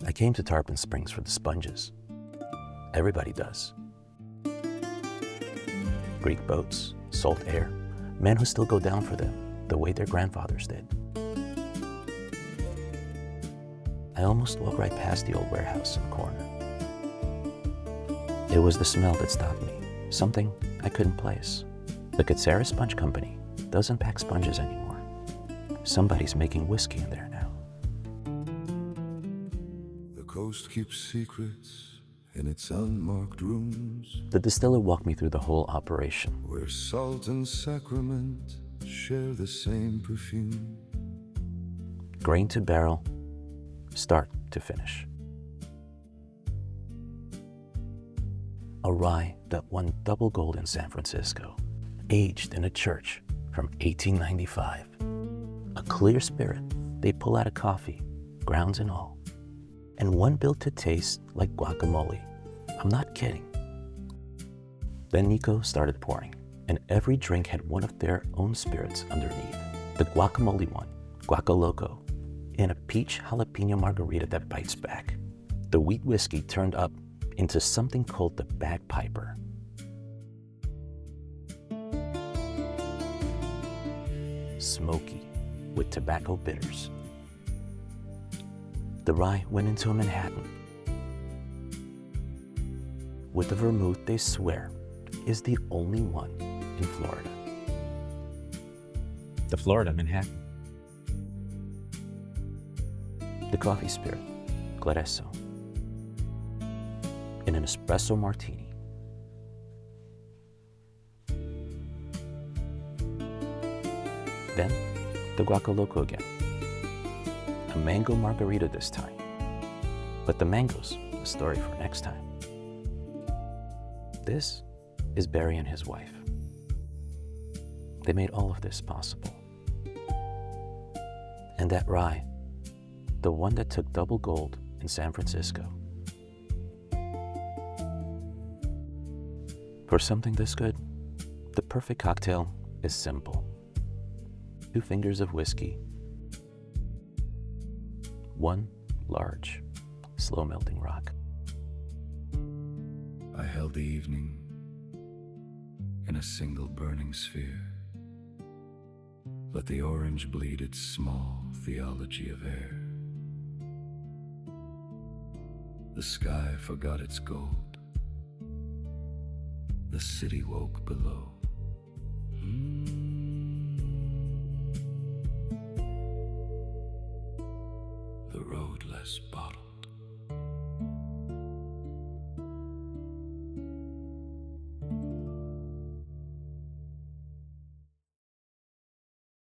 I came to Tarpon Springs for the sponges. Everybody does. Greek boats, salt air, men who still go down for them the way their grandfathers did. I almost walked right past the old warehouse in the corner. It was the smell that stopped me, something I couldn't place. The Katsera Sponge Company doesn't pack sponges anymore. Somebody's making whiskey in there now. The coast keeps secrets in its unmarked rooms, The distiller walked me through the whole operation. where salt and sacrament share the same perfume. Grain to barrel, start to finish. A rye that won double gold in San Francisco, aged in a church from 1895. A clear spirit they pull out of coffee, grounds and all. And one built to taste like guacamole. I'm not kidding. Then Nico started pouring, and every drink had one of their own spirits underneath. The guacamole one, Guaco Loco, in a peach jalapeno margarita that bites back. The wheat whiskey turned up into something called the bagpiper. Smoky, with tobacco bitters. The rye went into a Manhattan with the vermouth they swear is the only one in Florida. The Florida Manhattan. The coffee spirit, Claresso, in an espresso martini. Then, the Guaco Loco again. A mango margarita this time. But the mango's a story for next time. This is Barry and his wife. They made all of this possible. And that rye, the one that took double gold in San Francisco. For something this good, the perfect cocktail is simple. 2 fingers of whiskey, 1 large, slow-melting rock. I held the evening in a single burning sphere. Let the orange bleed its small theology of air. The sky forgot its gold. The city woke below. The road less bottled.